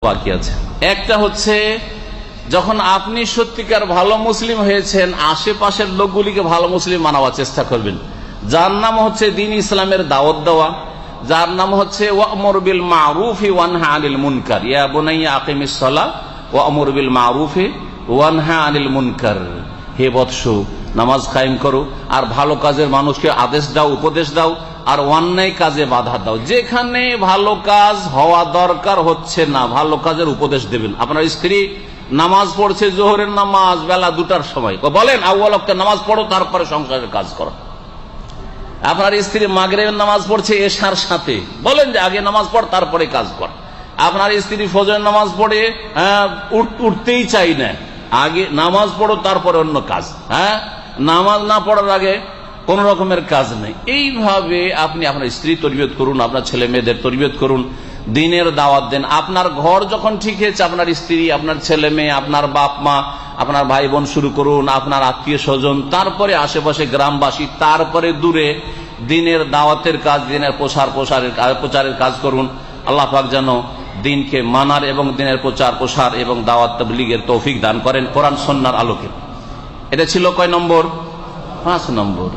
বাকি আছে। একটা হচ্ছে যখন আপনি সত্যিকার ভালো মুসলিম হয়েছেন, আশেপাশের লোকগুলিকে ভালো মুসলিম মানাবার চেষ্টা করবেন, যার নাম হচ্ছে দ্বীন ইসলামের দাওয়াত দেওয়া, যার নাম হচ্ছে ওয়া'মুর বিল মা'রুফি ওয়ানহা আনিল মুনকার, ইয়া বুনাইয়া আকিমিস সালাহ ওয়া'মুর বিল মা'রুফি ওয়ানহা আনিল মুনকার। হে বৎস, নামাজ কায়েম করো আর ভালো কাজের মানুষকে আদেশ দাও, উপদেশ দাও, আর অন্যায় কাজে বাধা দাও। যেখানে ভালো কাজ হওয়া দরকার হচ্ছে না, ভালো কাজের উপদেশ দেবেন। আপনার স্ত্রী নামাজ পড়ছে, জোহরের নামাজ বেলা 2টার সময়, বলেন আউয়াল ওয়াক্তে নামাজ পড়ো, তারপরে সংসারের কাজ করো। আপনার স্ত্রী মাগরিবের নামাজ পড়ছে এশার সাথে, বলেন যে আগে নামাজ পড় তারপরে কাজ কর। আপনার স্ত্রী ফজরের নামাজ পড়ে উঠতেই চাই না, আগে নামাজ পড়ো তারপরে অন্য কাজ। নামাজ না পড়ার আগে কোন রকমের কাজ নেই। এইভাবে আপনি আপনার স্ত্রী তরবিয়ত করুন, আপনার ছেলে মেয়েদের তরবিয়ত করুন, দিনের দাওয়াত দেন। আপনার ঘর যখন ঠিক হয়েছে, আপনার স্ত্রী, আপনার ছেলে মেয়ে, আপনার বাপ মা, আপনার ভাই বোন শুরু করুন, আপনার আত্মীয় স্বজন, তারপরে আশেপাশে গ্রামবাসী, তারপরে দূরে দিনের দাওয়াতের কাজ, দিনের প্রচারের কাজ করুন। আল্লাহ পাক যেন দিনকে মানার এবং দিনের প্রচার প্রসার এবং দাওয়াত তাবলীগের তৌফিক দান করেন কোরআন সুন্নাহর আলোকে। এটা ছিল কয় নম্বর? 5 নম্বর।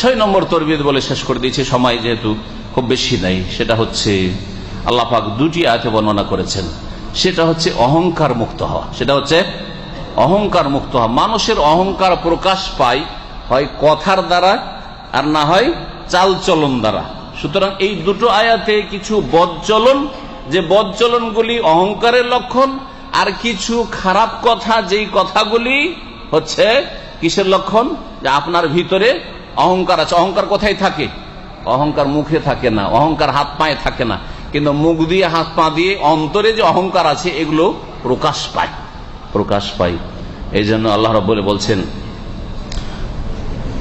6 নম্বর তরবিয়ত বলে শেষ করে দিয়েছি, সময় যেহেতু খুব বেশি নাই। সেটা হচ্ছে আল্লাহ পাক 2টি আয়াতে বর্ণনা করেছেন, সেটা হচ্ছে অহংকার মুক্ত হওয়া। সেটা হচ্ছে অহংকার মুক্ত হওয়া। মানুষের অহংকার প্রকাশ পায় হয় কথার দ্বারা আর না হয় চালচলন দ্বারা। সুতরাং এই 2টো আয়াতে কিছু বদচলন, যে বদচলনগুলি অহংকারের লক্ষণ, আর কিছু খারাপ কথা, যেই কথাগুলি হচ্ছে কিসের লক্ষণ? যে আপনার ভিতরে অহংকার আছে। অহংকার কোথায় থাকে? অহংকার মুখে থাকে না, অহংকার হাত পায়ে থাকে না, কিন্তু মুখ দিয়ে, হাত পা দিয়ে অন্তরে যে অহংকার আছে এগুলো প্রকাশ পায়। এই জন্য আল্লাহ রাব্বুল বলছেন,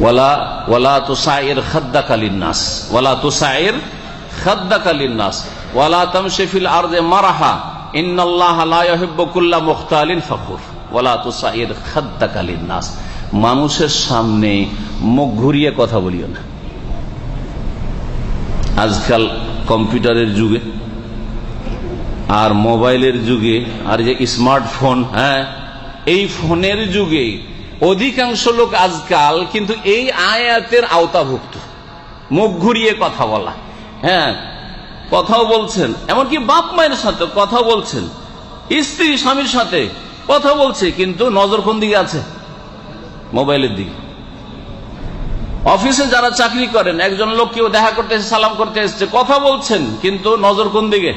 ওয়ালা তুসাইর খাদ্দাকা লিন্নাস, ওয়ালা তুসাইর খাদ্দাকা লিন্নাস, ওয়ালা তামশি ফিল আরদি মারহা, ইন্নাল্লাহা লা ইউহিব্বু কুল্লা মুখতালিন ফাখুর। ওয়ালা তুসাইর খাদ্দাকা লিন্নাস, মানুষের সামনে মুখ ঘুরিয়ে কথা বলিও না। আজকাল কম্পিউটারের যুগে আর মোবাইলের যুগে আর যে স্মার্টফোন, এই ফোনের যুগে অধিকাংশ লোক আজকাল কিন্তু এই আয়াতের আওতাভুক্ত। মুখ ঘুরিয়ে কথা বলা, কথাও বলছেন, এমনকি বাপ মায়ের সাথে কথা বলছেন, স্ত্রী স্বামীর সাথে কথা বলছে, কিন্তু নজর কোন দিকে আছে? মোবাইলের দিকে। অফিসে যারা চাকরি করেন, একজন লোক কেউ দেখা করতে এসে, সালাম করতে এসছে, কথা বলছেন, কিন্তু নজর কোন দিকে?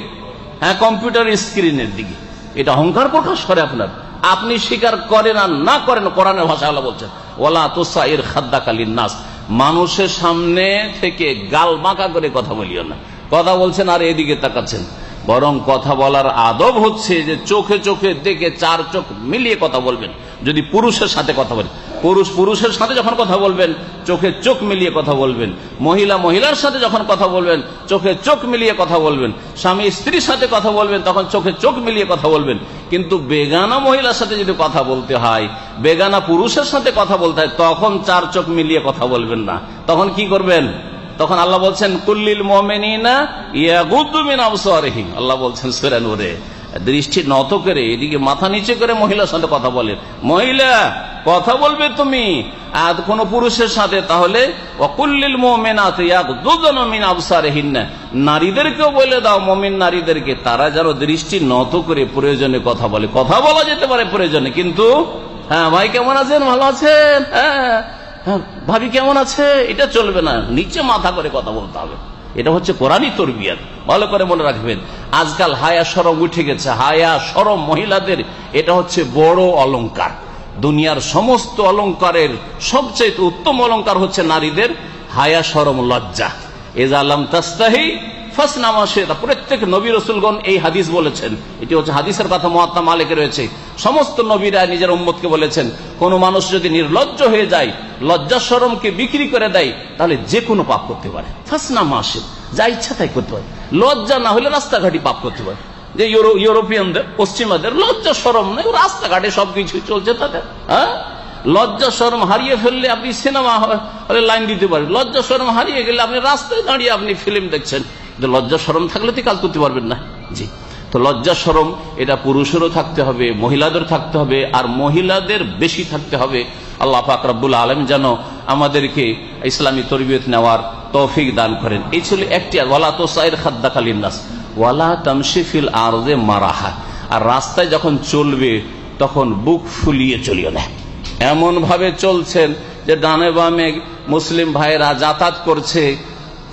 কম্পিউটার স্ক্রিনের দিকে। এটা অহংকার প্রকাশ করে আপনার। আপনি স্বীকার করেন আর না করেন, কোরআনের ভাষা আল্লাহ বলছেন ওয়ালা তুসাইর খাদ্দাকা লিন্নাস, মানুষের সামনে থেকে গাল বাঁকা করে কথা বলিও না। কথা বলছেন আর এদিকে তাকাচ্ছেন, বরং কথা বলার আদব হচ্ছে যে চোখে চোখে দেখে 4 চোখ মিলিয়ে কথা বলবেন। যদি পুরুষের সাথে কথা বলেন, পুরুষের সাথে যখন কথা বলবেন চোখে চোখ মিলিয়ে কথা বলবেন। মহিলার সাথে যখন কথা বলবেন চোখে চোখ মিলিয়ে কথা বলবেন। স্বামী স্ত্রীর সাথে কথা বলবেন তখন চোখে চোখ মিলিয়ে কথা বলবেন। কিন্তু বেগানা মহিলার সাথে যদি কথা বলতে হয়, বেগানা পুরুষের সাথে কথা বলতে হয়, তখন 4 চোখ মিলিয়ে কথা বলবেন না। তখন কি করবেন? তখন আল্লাহ বলছেন কুল্লিল মুমিনিনা ইয়াগুদ্দু মিন আবসারিহিম, আল্লাহ বলছেন সূরা নূরে, দৃষ্টি নত করে, এদিকে মাথা নিচে করে মহিলার সাথে কথা বলে। মহিলা কথা বলবে তুমি আর কোন পুরুষের সাথে, তাহলে ওয়াকুল্লিল মুমিনাতি ইয়াগুদ্দুনা মিন আবসারিহিন্না, নারীদেরকেও বলে দাও, মুমিন নারীদেরকে, তারা যেন দৃষ্টি নত করে প্রয়োজনে কথা বলে। কথা বলা যেতে পারে প্রয়োজনে, কিন্তু ভাই কেমন আছেন, ভালো আছেন, ভাবি কেমন আছে, এটা চলবে না। নিচে মাথা করে কথা বলতে হবে। এটা হচ্ছে কোরআনী তরবিয়ত, ভালো করে মনে রাখবেন। আজকাল হায়া শরম উঠে গেছে। হায়া শরম মহিলাদের এটা হচ্ছে বড় অলংকার। দুনিয়ার সমস্ত অলংকারের সবচেয়ে উত্তম অলংকার হচ্ছে নারীদের হায়া শরম লজ্জা। ইযা লাম তাস্তাহি ফাসনা মা শি'তা, প্রত্যেক নবী রাসূলগণ এই হাদিস বলেছেন। এটি হচ্ছে হাদিসের কথা, মুয়াত্তা মালিকে রয়েছে। সমস্ত নবীরা নিজের উম্মতকে বলেছেন, কোন মানুষ যদি নির্লজ্জ হয়ে যায়, লজ্জা শরমকে বিক্রি করে দেয়, তাহলে যে কোনো পাপ করতে পারে। ফাসনা মা শি'তা, যা ইচ্ছা তাই করতে পারে। লজ্জা না হলে রাস্তাঘাটে পাপ করতে পারে। যে ইউরোপিয়ানদের, পশ্চিমাদের লজ্জা শরম নেই, রাস্তাঘাটে সবকিছু চলছে তাদের। লজ্জা শরম হারিয়ে ফেললে আপনি সিনেমা হলে লাইন দিতে পারেন, লজ্জা শরম হারিয়ে গেলে আপনি রাস্তায় দাঁড়িয়ে আপনি ফিল্ম দেখছেন। লজ্জা শরম থাকলে তো কাজ করতে পারবেন না। জি, তো তো লজ্জা শরম এটা পুরুষেরও থাকতে হবে, মহিলাদের থাকতে হবে, আর মহিলাদের বেশি থাকতে হবে। আল্লাহ পাক রব্বুল আলামিন যেন আমাদেরকে ইসলামী তরবিয়ত নেওয়ার তৌফিক দান করেন। এই ছিল একটি। ওয়ালা তুসাইর খাদ্দাকা লিন্নাস ওয়ালা তামশি ফিল আরদে মারাহা, আর রাস্তায় যখন চলবে তখন বুক ফুলিয়ে চলিও না। এমন ভাবে চলছেন যে ডানে বামে মুসলিম ভাইরা যাতায়াত করছে,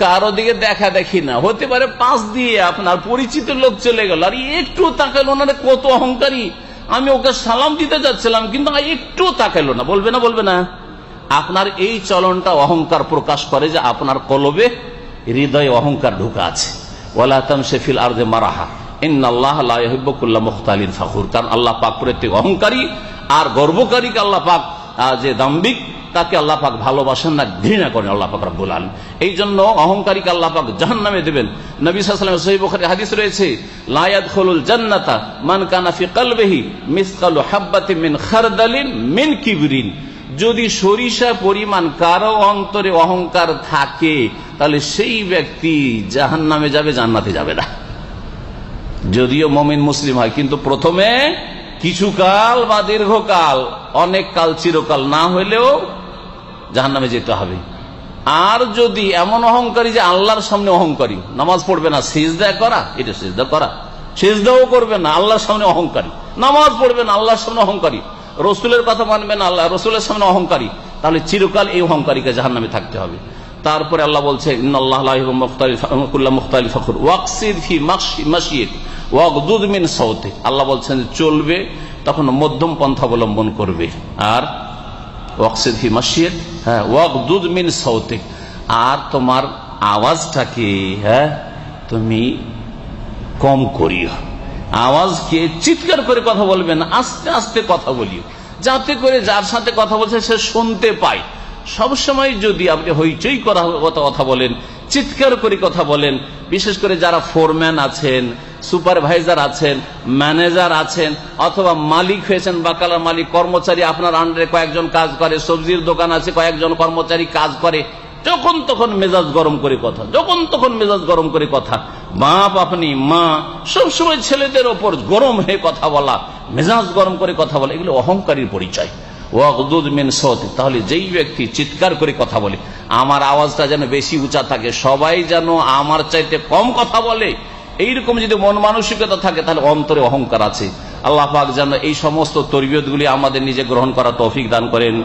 কারো দিকে দেখা দেখি না, হতে পারে পাশ দিয়ে আপনার পরিচিত লোক চলে গেল, আর একটু তাকালো না, কত অহংকারী, আমি ওকে সালাম দিতে যাচ্ছিলাম কিন্তু একটু তাকালো না। বলবে না বলবে না? আপনার এই চলনটা অহংকার প্রকাশ করে যে আপনার কলবে, হৃদয়ে অহংকার ঢুকা আছে। ওয়ালা তামশি ফিল আরদে মারাহা ইন্নাল্লাহা লা ইউহিব্বু কুল্লা মুখতালিন ফাখুর, কারণ আল্লাহ পাক প্রত্যেক অহংকারী আর গর্বকারীকে আল্লাহ পাক, যে দাম্ভিক, তাকে আল্লাহ পাক ভালোবাসেন না, ঘৃণা করেন আল্লাহ পাক রব্বুল আলামিন। এই জন্য অহংকারীকে আল্লাহ পাক জাহান্নামে দেবেন। নবী সাল্লাল্লাহু আলাইহি ওয়াসাল্লাম সহিহ বুখারী হাদিস রয়েছে, লা ইয়াদখুলুল জান্নাতা মান কানা ফি কলবিহি মিসকালু হাববাতিন মিন খারদালিন মিন কিবরিন, যদি সরিষা পরিমাণ কারো অন্তরে অহংকার থাকে তাহলে সেই ব্যক্তি জাহান্নামে যাবে, জান্নাতে যাবে না। যদিও মুমিন মুসলিম হয়, কিন্তু প্রথমে কিছুকাল বা দীর্ঘকাল, অনেক কাল, চিরকাল না হইলেও জাহান্নামে যেতে হবে। আর যদি এমন অহংকারী যে আল্লাহর সামনে অহংকারী, নামাজ পড়বে না, সিজদা করা, এটা সিজদা করা, সিজদাও করবে না, আল্লাহর সামনে অহংকারী, নামাজ পড়বে না, আল্লাহর সামনে অহংকারী, রসুলের কথা মানবে না, আল্লাহ রসুলের সামনে অহংকারী, তাহলে চিরকাল এই অহংকারীকে জাহান্নামে থাকতে হবে। তারপরে আল্লাহ বলছে, ইন্নাল্লাহা লা ইউহিব্বু কুল্লা মুখতালিন ফাখুর ওয়াকসিদ ফি মাশিয়িক ওয়াগদুদ মিন সাওতিক, আল্লাহ বলছেন চলবে তখন মধ্যম পন্থা অবলম্বন করবে, আর ওয়াকসিদ ফি মাশিয়িক, হ্যাঁ, ওয়াগদুদ মিন সাওতিক, আর তোমার আওয়াজটাকে, হ্যাঁ, তুমি কম করিও, আওয়াজকে চিৎকার করে কথা বলবে না, আস্তে আস্তে কথা বলিও, যাতে করে যার সাথে কথা বলছে সে শুনতে পায়। সবসময় যদি আপনি হইচই করা কথা বলেন, চিৎকার করে কথা বলেন, বিশেষ করে যারা ফোরম্যান আছেন, সুপারভাইজার আছেন, ম্যানেজার আছেন, অথবা মালিক হয়েছেন, বাকালার মালিক, কর্মচারী আপনার আন্ডারে কয়েকজন কাজ করে, সবজির দোকান আছে কয়েকজন কর্মচারী কাজ করে, যখন তখন মেজাজ গরম করে কথা, যখন তখন মেজাজ গরম করে কথা, বাপ আপনি, মা, সবসময় ছেলেদের ওপর গরম হয়ে কথা বলা, মেজাজ গরম করে কথা বলা, এগুলো অহংকারীর পরিচয়। ওয়াগদুদ মিন সাওতিক, তাহলে যেই ব্যক্তি চিৎকার করে কথা বলে, আমার আওয়াজটা যেন বেশি উঁচা থাকে, সবাই যেন আমার চাইতে কম কথা বলে, এইরকম যদি মন মানসিকতা থাকে তাহলে অন্তরে অহংকার আছে। আল্লাহ পাক যেন এই সমস্ত তরবিয়তগুলি আমাদের নিজে গ্রহণ করা তৌফিক দান করেন।